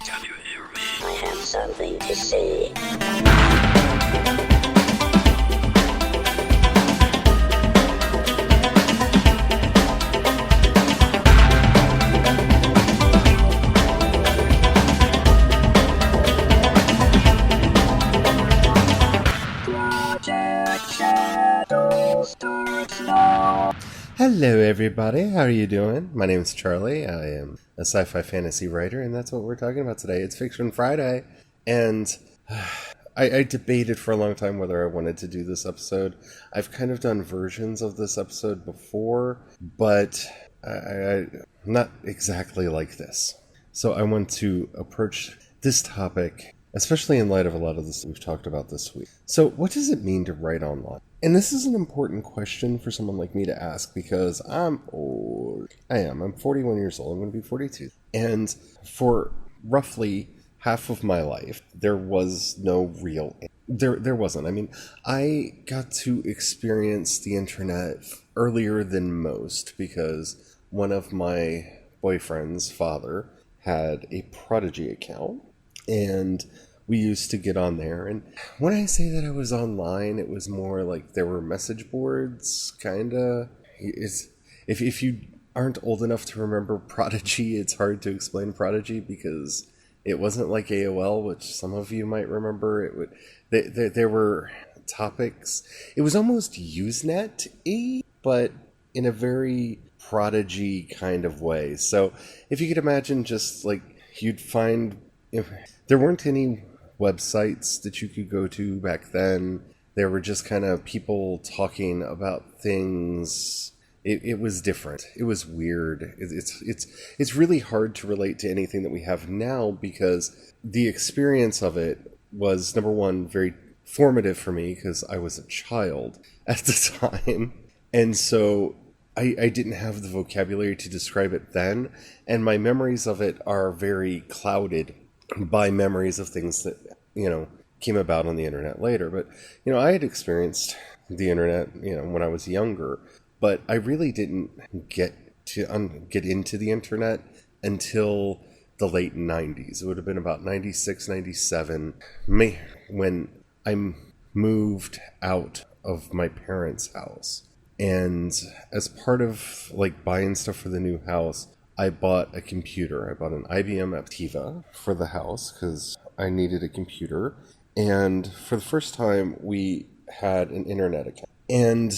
Can you hear me? I have something to say. Hello everybody, how are you doing? My name is Charlie, I am a sci-fi fantasy writer, and that's what we're talking about today. It's Fiction Friday, and I debated for a long time whether I wanted to do this episode. I've kind of done versions of this episode before, but I not exactly like this. So I want to approach this topic, especially in light of a lot of this we've talked about this week. So what does it mean to write online? And this is an important question for someone like me to ask because I'm old. I'm 41 years old. I'm going to be 42. And for roughly half of my life, there was no real... There wasn't. I mean, I got to experience the internet earlier than most because one of my boyfriend's father had a Prodigy account, and we used to get on there. And when I say that I was online, it was more like there were message boards, kinda. If you aren't old enough to remember Prodigy, it's hard to explain Prodigy because it wasn't like AOL, which some of you might remember. There were topics. It was almost Usenet-y, but in a very Prodigy kind of way. So if you could imagine, just like you'd find, if there weren't any websites that you could go to back then. There were just kind of people talking about things. It was different. It was weird. It's really hard to relate to anything that we have now because the experience of it was, number one, very formative for me because I was a child at the time. And so I didn't have the vocabulary to describe it then. And my memories of it are very clouded by memories of things that, came about on the internet later. But, I had experienced the internet, when I was younger, but I really didn't get into the internet until the late 90s. It would have been about 96, 97, when I moved out of my parents' house. And as part of buying stuff for the new house, I bought a computer. I bought an IBM Aptiva for the house because I needed a computer. And for the first time, we had an internet account. And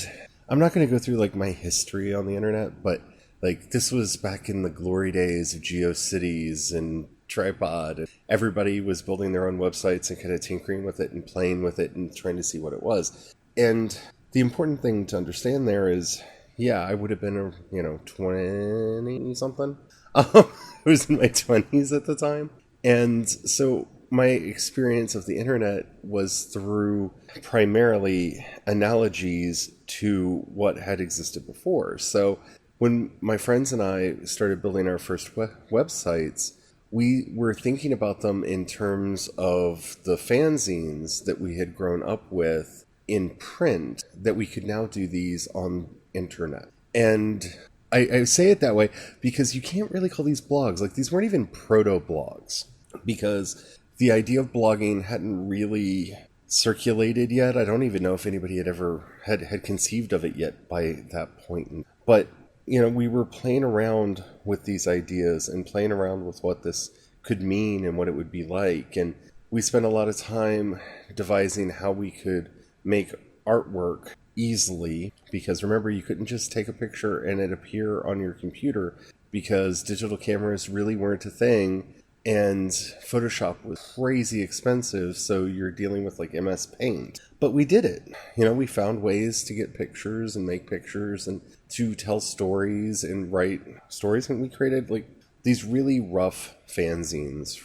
I'm not going to go through my history on the internet, but this was back in the glory days of GeoCities and Tripod. And everybody was building their own websites and kind of tinkering with it and playing with it and trying to see what it was. And the important thing to understand there is, yeah, I would have been, 20-something. I was in my 20s at the time. And so my experience of the internet was through primarily analogies to what had existed before. So when my friends and I started building our first websites, we were thinking about them in terms of the fanzines that we had grown up with in print, that we could now do these on internet. And I say it that way because you can't really call these blogs. These weren't even proto-blogs because the idea of blogging hadn't really circulated yet. I don't even know if anybody had ever had conceived of it yet by that point. But, we were playing around with these ideas and playing around with what this could mean and what it would be like. And we spent a lot of time devising how we could make artwork easily, because remember, you couldn't just take a picture and it appear on your computer because digital cameras really weren't a thing, and Photoshop was crazy expensive, so you're dealing with MS Paint. But we did it. We found ways to get pictures and make pictures and to tell stories and write stories, and we created these really rough fanzines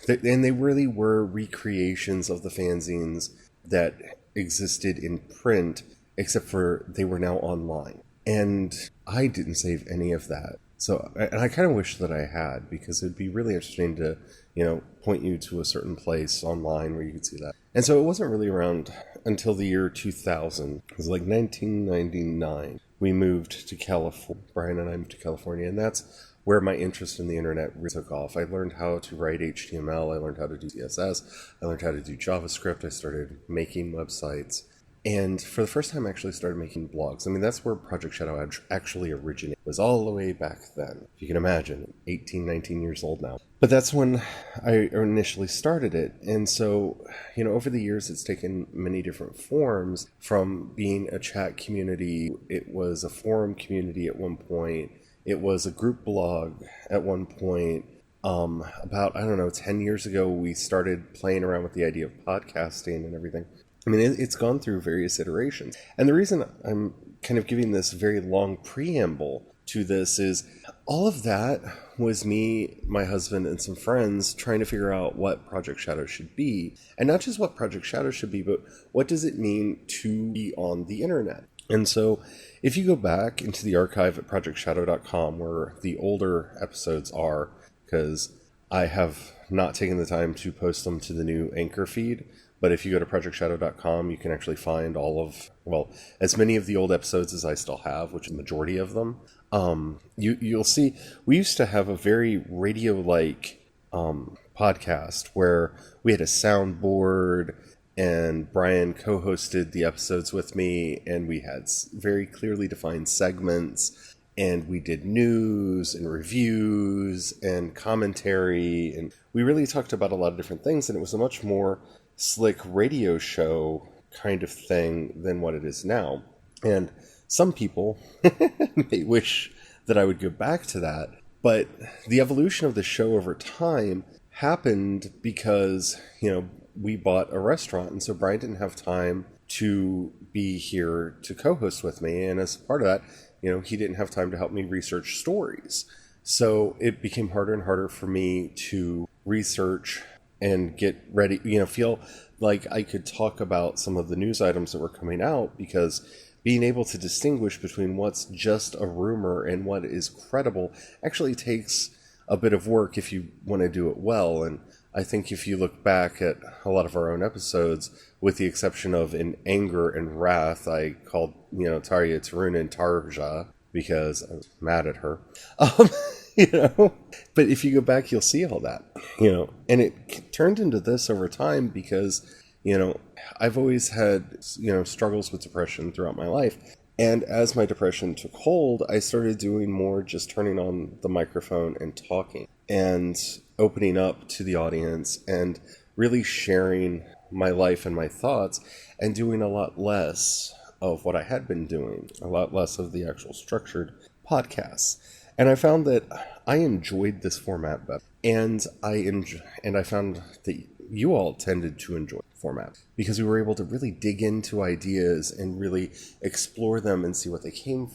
and they really were recreations of the fanzines that existed in print, except for they were now online. And I didn't save any of that. So, and I kind of wish that I had, because it'd be really interesting to, point you to a certain place online where you could see that. And so it wasn't really around until the year 2000. It was 1999. We moved to California. Brian and I moved to California, and that's where my interest in the internet really took off. I learned how to write HTML, I learned how to do CSS, I learned how to do JavaScript, I started making websites. And for the first time, I actually started making blogs. I mean, that's where Project Shadow actually originated. It was all the way back then. If you can imagine, 18, 19 years old now. But that's when I initially started it. And so, over the years, it's taken many different forms, from being a chat community. It was a forum community at one point. It was a group blog at one point. About, 10 years ago, we started playing around with the idea of podcasting and everything. I mean, it's gone through various iterations. And the reason I'm kind of giving this very long preamble to this is all of that was me, my husband, and some friends trying to figure out what Project Shadow should be. And not just what Project Shadow should be, but what does it mean to be on the internet? And so if you go back into the archive at projectshadow.com, where the older episodes are, because I have not taken the time to post them to the new Anchor feed, but if you go to projectshadow.com, you can actually find as many of the old episodes as I still have, which is the majority of them. You'll see, we used to have a very radio-like podcast where we had a soundboard, and Brian co-hosted the episodes with me, and we had very clearly defined segments, and we did news and reviews and commentary, and we really talked about a lot of different things, and it was a much more slick radio show kind of thing than what it is now. And some people may wish that I would go back to that, but the evolution of the show over time happened because, we bought a restaurant, and so Brian didn't have time to be here to co-host with me, and as part of that, he didn't have time to help me research stories. So it became harder and harder for me to research and get ready, feel like I could talk about some of the news items that were coming out, because being able to distinguish between what's just a rumor and what is credible actually takes a bit of work if you want to do it well. And I think if you look back at a lot of our own episodes, with the exception of in Anger and Wrath, I called, Tarja Turunen Tarja because I was mad at her. But if you go back, you'll see all that, and it turned into this over time because, I've always had, struggles with depression throughout my life. And as my depression took hold, I started doing more just turning on the microphone and talking and opening up to the audience and really sharing my life and my thoughts, and doing a lot less of what I had been doing, a lot less of the actual structured podcasts. And I found that I enjoyed this format better, and I found that you all tended to enjoy the format because we were able to really dig into ideas and really explore them and see what they came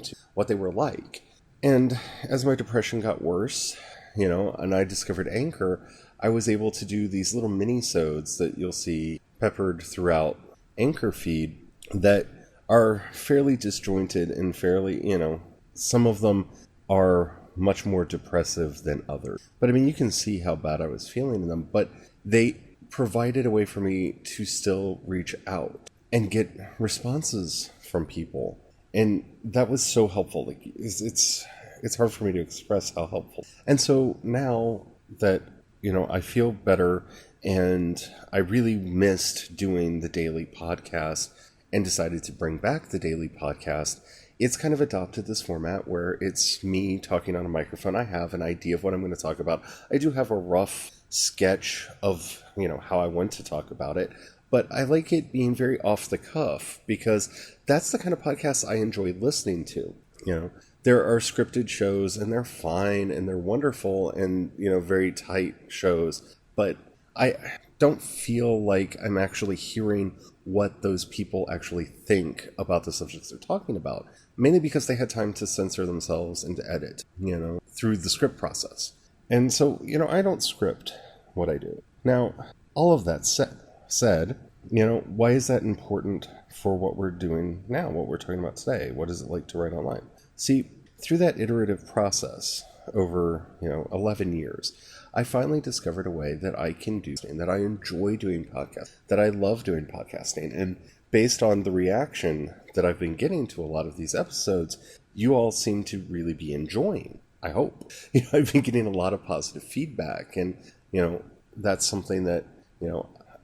to, what they were like. And as my depression got worse, and I discovered Anchor, I was able to do these little mini-sodes that you'll see peppered throughout Anchor feed that are fairly disjointed and fairly, some of them are much more depressive than others. But I mean, you can see how bad I was feeling in them, but they provided a way for me to still reach out and get responses from people. And that was so helpful. Like, it's hard for me to express how helpful. And so now that, I feel better, and I really missed doing the daily podcast and decided to bring back the daily podcast, it's kind of adopted this format where it's me talking on a microphone. I have an idea of what I'm going to talk about. I do have a rough sketch of, how I want to talk about it, but I like it being very off the cuff because that's the kind of podcast I enjoy listening to. There are scripted shows, and they're fine and they're wonderful and, very tight shows, but I don't feel like I'm actually hearing what those people actually think about the subjects they're talking about, mainly because they had time to censor themselves and to edit, through the script process. And so, I don't script what I do. Now, all of that said, why is that important for what we're doing now, what we're talking about today? What is it like to write online? See, through that iterative process over, 11 years, I finally discovered a way that I can do and that I enjoy doing podcasts, that I love doing podcasting. And based on the reaction that I've been getting to a lot of these episodes, you all seem to really be enjoying I hope. I've been getting a lot of positive feedback, and that's something that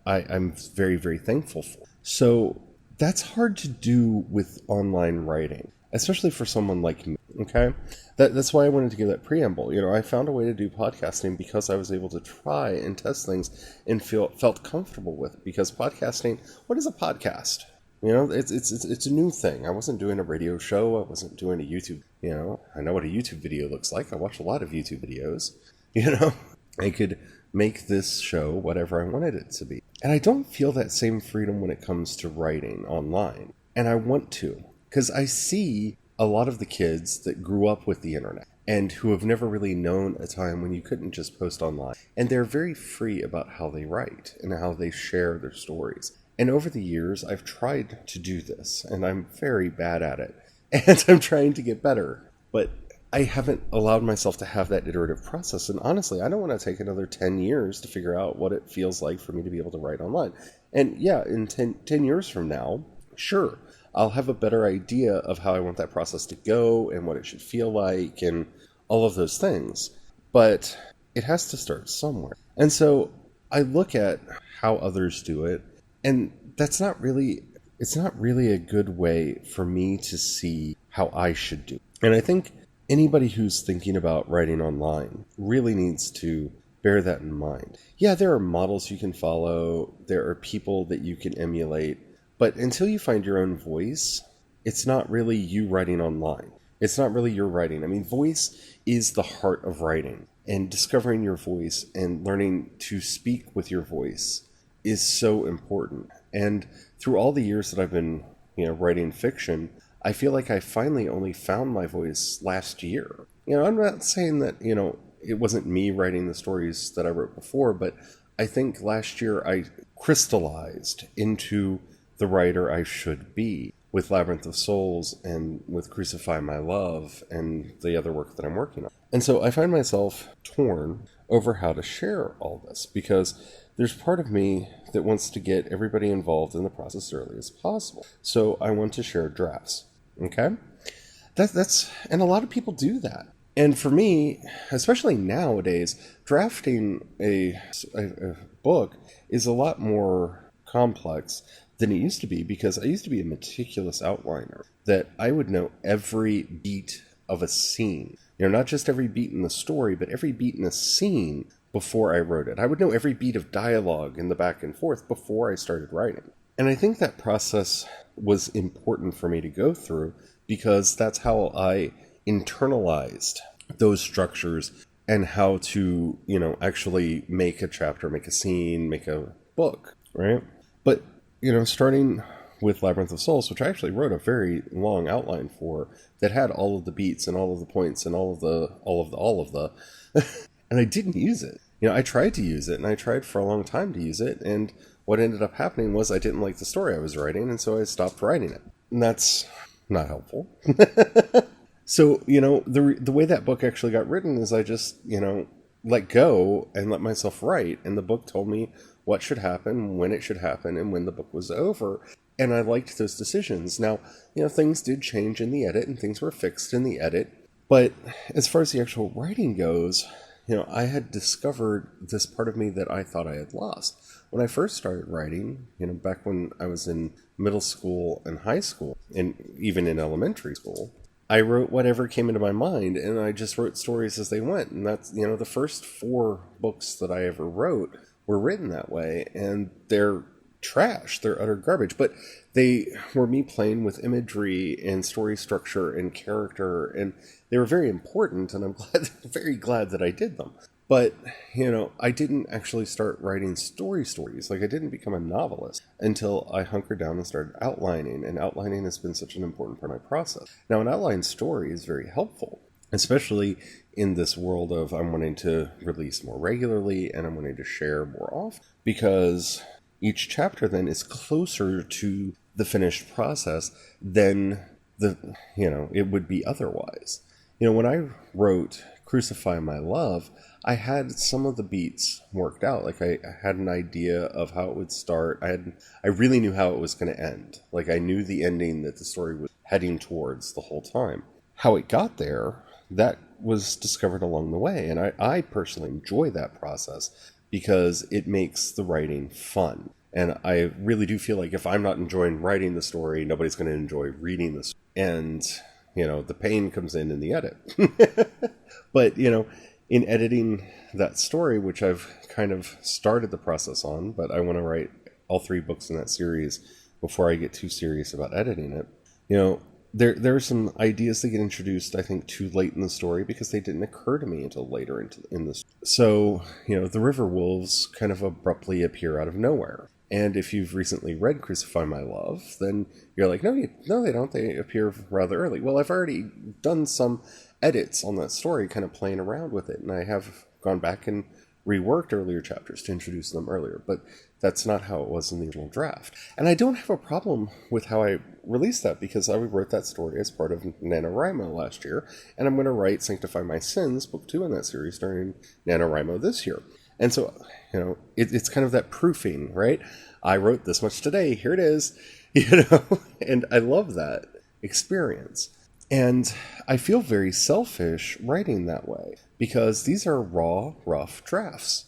I'm very, very thankful for. So that's hard to do with online writing, especially for someone like me. Okay, that's why I wanted to give that preamble. I found a way to do podcasting because I was able to try and test things and felt comfortable with it. Because podcasting, what is a podcast? It's a new thing. I wasn't doing a radio show. I wasn't doing a YouTube. I know what a YouTube video looks like. I watch a lot of YouTube videos. I could make this show whatever I wanted it to be. And I don't feel that same freedom when it comes to writing online. And I want to, because I see a lot of the kids that grew up with the internet and who have never really known a time when you couldn't just post online. And they're very free about how they write and how they share their stories. And over the years, I've tried to do this, and I'm very bad at it. And I'm trying to get better. But I haven't allowed myself to have that iterative process. And honestly, I don't want to take another 10 years to figure out what it feels like for me to be able to write online. And yeah, in 10 years from now, sure, I'll have a better idea of how I want that process to go and what it should feel like and all of those things. But it has to start somewhere. And so I look at how others do it, and it's not really a good way for me to see how I should do it. And I think anybody who's thinking about writing online really needs to bear that in mind. Yeah, there are models you can follow, there are people that you can emulate, but until you find your own voice, it's not really you writing online. It's not really your writing. I mean, voice is the heart of writing, and discovering your voice and learning to speak with your voice is so important. And through all the years that I've been, writing fiction, I feel like I finally only found my voice last year. I'm not saying that, it wasn't me writing the stories that I wrote before, but I think last year I crystallized into the writer I should be with Labyrinth of Souls and with Crucify My Love and the other work that I'm working on. And so I find myself torn over how to share all this, because there's part of me that wants to get everybody involved in the process as early as possible. So I want to share drafts. Okay? And a lot of people do that. And for me, especially nowadays, drafting a book is a lot more complex than it used to be, because I used to be a meticulous outliner, that I would know every beat of a scene. Not just every beat in the story, but every beat in a scene before I wrote it. I would know every beat of dialogue in the back and forth before I started writing. And I think that process was important for me to go through, because that's how I internalized those structures and how to, actually make a chapter, make a scene, make a book, right? But, starting with Labyrinth of Souls, which I actually wrote a very long outline for, that had all of the beats and all of the points and all of the, and I didn't use it. I tried to use it, and I tried for a long time to use it, and what ended up happening was I didn't like the story I was writing, and so I stopped writing it. And that's not helpful. So, the way that book actually got written is I just, let go and let myself write, and the book told me what should happen, when it should happen, and when the book was over. And I liked those decisions. Now, things did change in the edit, and things were fixed in the edit. But as far as the actual writing goes, I had discovered this part of me that I thought I had lost. When I first started writing, back when I was in middle school and high school, and even in elementary school, I wrote whatever came into my mind, and I just wrote stories as they went. And that's, the first 4 books that I ever wrote were written that way, and they're trash. They're utter garbage. But they were me playing with imagery and story structure and character, and they were very important, and I'm very glad that I did them. But, I didn't actually start writing stories. Like, I didn't become a novelist until I hunkered down and started outlining, and outlining has been such an important part of my process. Now, an outline story is very helpful, especially in this world of I'm wanting to release more regularly and I'm wanting to share more often, because each chapter then is closer to the finished process than it would be otherwise. When I wrote Crucify My Love, I had some of the beats worked out. Like, I had an idea of how it would start. I really knew how it was going to end. Like, I knew the ending that the story was heading towards the whole time. How it got there, that was discovered along the way. And I personally enjoy that process because it makes the writing fun. And I really do feel like if I'm not enjoying writing the story, nobody's going to enjoy reading the story. And, the pain comes in the edit. But, in editing that story, which I've kind of started the process on, but I want to write all 3 books in that series before I get too serious about editing it. There are some ideas that get introduced, I think, too late in the story because they didn't occur to me until later in the story. So, the river wolves kind of abruptly appear out of nowhere. And if you've recently read Crucify My Love, then you're like, no, they don't. They appear rather early. Well, I've already done some edits on that story, kind of playing around with it, and I have gone back and reworked earlier chapters to introduce them earlier, but that's not how it was in the original draft. And I don't have a problem with how I released that because I wrote that story as part of NaNoWriMo last year, and I'm going to write Sanctify My Sins, book 2 in that series during NaNoWriMo this year. And so, it's kind of that proofing, right? I wrote this much today, here it is, and I love that experience. And I feel very selfish writing that way because these are raw, rough drafts.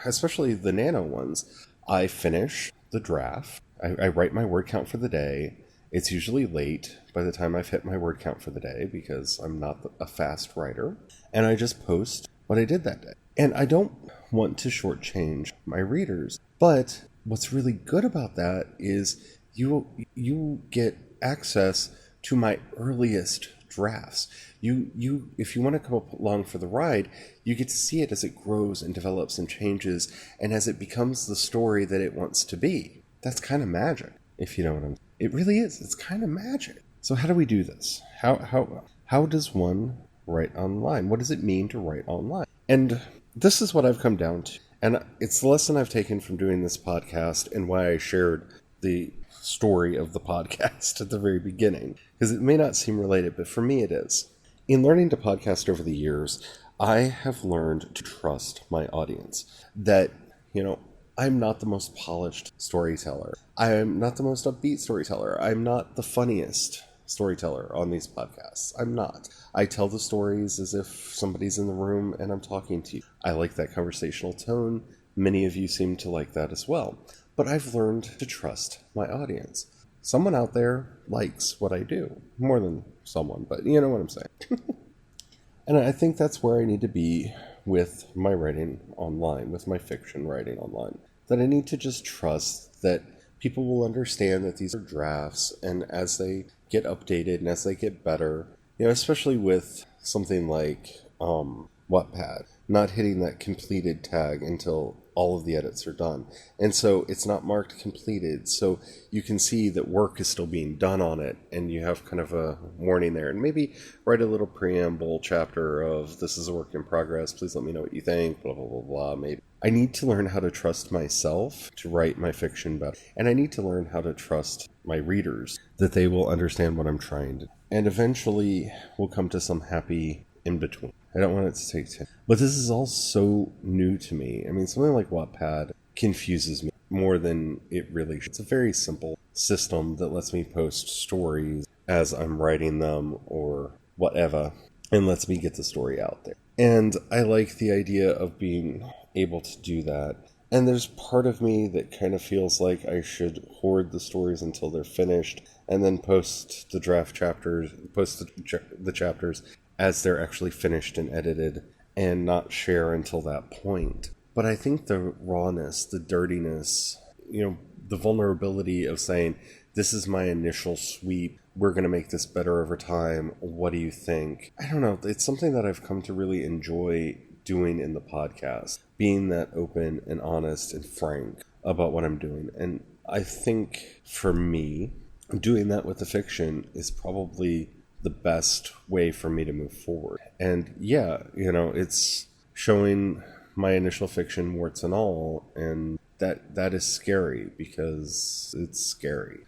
Especially the nano ones, I finish the draft, I write my word count for the day. It's usually late by the time I've hit my word count for the day because I'm not a fast writer, and I just post what I did that day. And I don't want to shortchange my readers, but what's really good about that is you get access to my earliest drafts. If you want to come along for the ride, you get to see it as it grows and develops and changes, and as it becomes the story that it wants to be. That's kind of magic, if you know what I'm saying. It really is. It's kind of magic. So how do we do this? How does one write online? What does it mean to write online? And this is what I've come down to. And it's the lesson I've taken from doing this podcast and why I shared the story of the podcast at the very beginning. Because it may not seem related, but for me it is. In learning to podcast over the years, I have learned to trust my audience. That, I'm not the most polished storyteller. I am not the most upbeat storyteller. I'm not the funniest storyteller on these podcasts. I'm not. I tell the stories as if somebody's in the room and I'm talking to you. I like that conversational tone. Many of you seem to like that as well. But I've learned to trust my audience. Someone out there likes what I do. More than someone, but you know what I'm saying. And I think that's where I need to be with my writing online, with my fiction writing online. That I need to just trust that people will understand that these are drafts, and as they get updated and as they get better, especially with something like Wattpad, not hitting that completed tag until all of the edits are done. And so it's not marked completed, so you can see that work is still being done on it, and you have kind of a warning there. And maybe write a little preamble chapter of, this is a work in progress, please let me know what you think, blah, blah, blah, blah, maybe. I need to learn how to trust myself to write my fiction better. And I need to learn how to trust my readers, that they will understand what I'm trying to do. And eventually we'll come to some happy in between. I don't want it to take 10. But this is all so new to me. I mean, something like Wattpad confuses me more than it really should. It's a very simple system that lets me post stories as I'm writing them or whatever, and lets me get the story out there. And I like the idea of being able to do that. And there's part of me that kind of feels like I should hoard the stories until they're finished and then post the draft chapters, post the chapters as they're actually finished and edited, and not share until that point. But I think the rawness, the dirtiness, the vulnerability of saying, this is my initial sweep, we're going to make this better over time, what do you think? I don't know, it's something that I've come to really enjoy doing in the podcast, being that open and honest and frank about what I'm doing. And I think for me, doing that with the fiction is probably the best way for me to move forward. And yeah, it's showing my initial fiction warts and all, and that is scary because it's scary.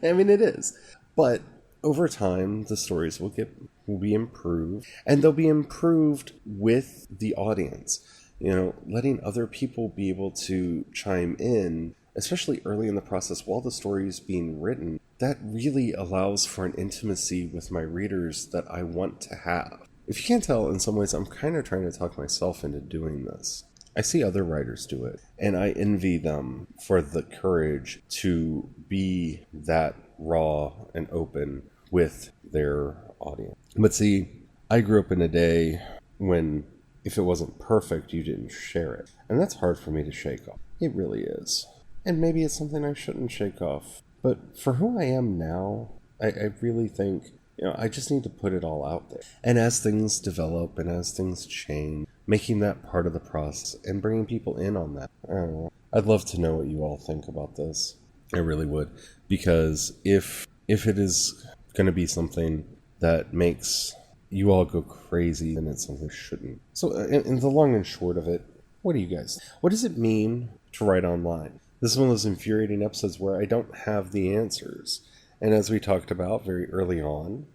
I mean, it is. But over time, the stories will be improved, and they'll be improved with the audience. Letting other people be able to chime in, especially early in the process while the story is being written, that really allows for an intimacy with my readers that I want to have. if you can't tell, in some ways, I'm kind of trying to talk myself into doing this. I see other writers do it, and I envy them for the courage to be that raw and open with their audience. But see, I grew up in a day when if it wasn't perfect, you didn't share it. And that's hard for me to shake off. It really is. And maybe it's something I shouldn't shake off. But for who I am now, I really think, I just need to put it all out there. And as things develop and as things change, making that part of the process and bringing people in on that. I don't know. I'd love to know what you all think about this. I really would. Because if it is going to be something that makes you all go crazy, then it's something that shouldn't. So in the long and short of it, what do you guys? What does it mean to write online? This is one of those infuriating episodes where I don't have the answers. And as we talked about very early on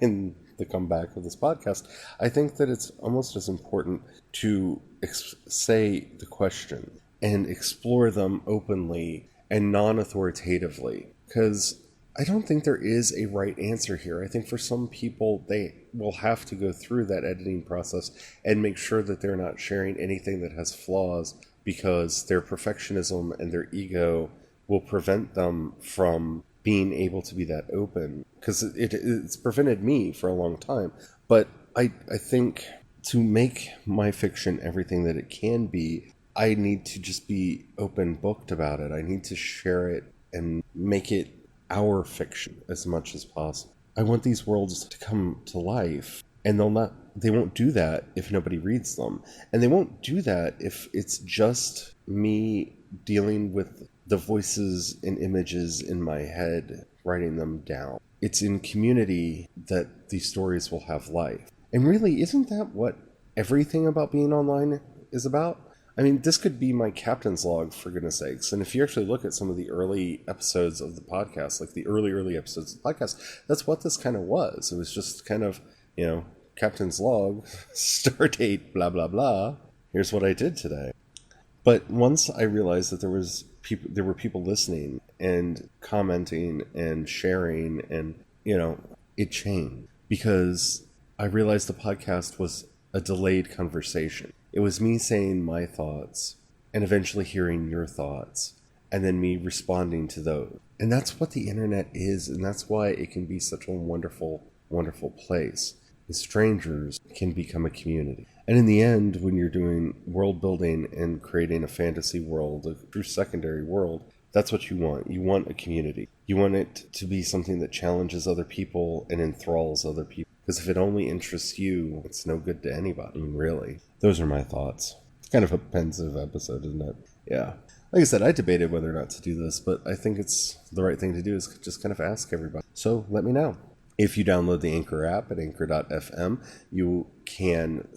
in the comeback of this podcast, I think that it's almost as important to say the question and explore them openly and non-authoritatively. Because I don't think there is a right answer here. I think for some people, they will have to go through that editing process and make sure that they're not sharing anything that has flaws, because their perfectionism and their ego will prevent them from being able to be that open. Because it's prevented me for a long time. But I think to make my fiction everything that it can be, I need to just be open booked about it. I need to share it and make it our fiction as much as possible. I want these worlds to come to life, and they won't do that if nobody reads them. And they won't do that if it's just me dealing with the voices and images in my head, writing them down. It's in community that these stories will have life. And really, isn't that what everything about being online is about? I mean, this could be my captain's log, for goodness sakes. And if you actually look at some of the early episodes of the podcast, like the early episodes of the podcast, that's what this kind of was. It was just kind of, captain's log, start date, blah, blah, blah. Here's what I did today. But once I realized that there were people listening and commenting and sharing, and, it changed. Because I realized the podcast was a delayed conversation. It was me saying my thoughts and eventually hearing your thoughts and then me responding to those. And that's what the internet is, and that's why it can be such a wonderful, wonderful place. Strangers can become a community. And in the end, when you're doing world building and creating a fantasy world, a true secondary world, that's what you want. You want a community. You want it to be something that challenges other people and enthralls other people. Because if it only interests you, it's no good to anybody. I mean, really. Those are my thoughts. It's kind of a pensive episode, isn't it? Yeah. Like I said, I debated whether or not to do this, but I think it's the right thing to do is just kind of ask everybody. So let me know. If you download the Anchor app at anchor.fm, you can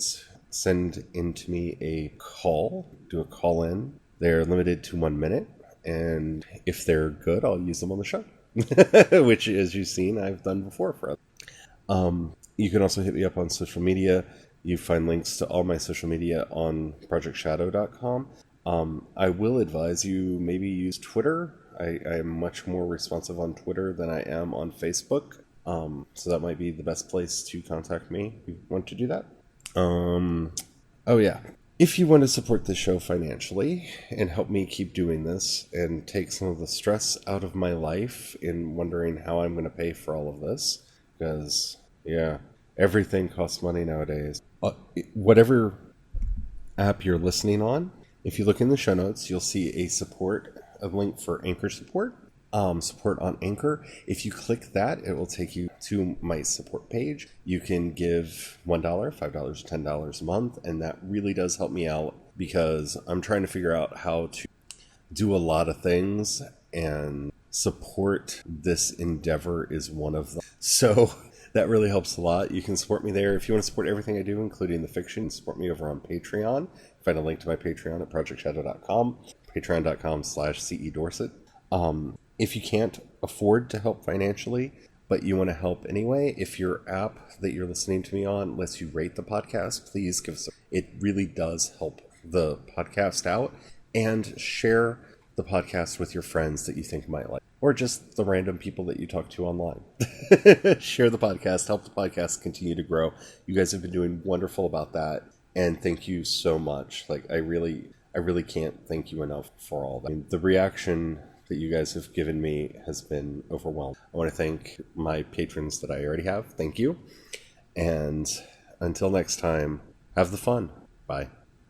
send into me a call, do a call in. They're limited to 1 minute. And if they're good, I'll use them on the show, which, as you've seen, I've done before for others. You can also hit me up on social media. You find links to all my social media on projectshadow.com. I will advise you maybe use Twitter. I am much more responsive on Twitter than I am on Facebook. So that might be the best place to contact me if you want to do that. Oh yeah. If you want to support the show financially and help me keep doing this and take some of the stress out of my life in wondering how I'm going to pay for all of this, because, yeah, everything costs money nowadays. Whatever app you're listening on, if you look in the show notes, you'll see a link for Anchor support on Anchor. If you click that, it will take you to my support page. You can give $1, $5, $10 a month, and that really does help me out because I'm trying to figure out how to do a lot of things, and support this endeavor is one of them. So that really helps a lot. You can support me there. If you want to support everything I do, including the fiction, support me over on Patreon. Find a link to my Patreon at projectshadow.com, patreon.com/CEDorset. If you can't afford to help financially, but you want to help anyway, if your app that you're listening to me on lets you rate the podcast, please give us it really does help the podcast out, and share the podcast with your friends that you think might like. or just the random people that you talk to online. Share the podcast, help the podcast continue to grow. You guys have been doing wonderful about that, and thank you so much. Like, I really can't thank you enough for all that. The reaction that you guys have given me has been overwhelming. I want to thank my patrons that I already have. Thank you. And until next time, have the fun. Bye.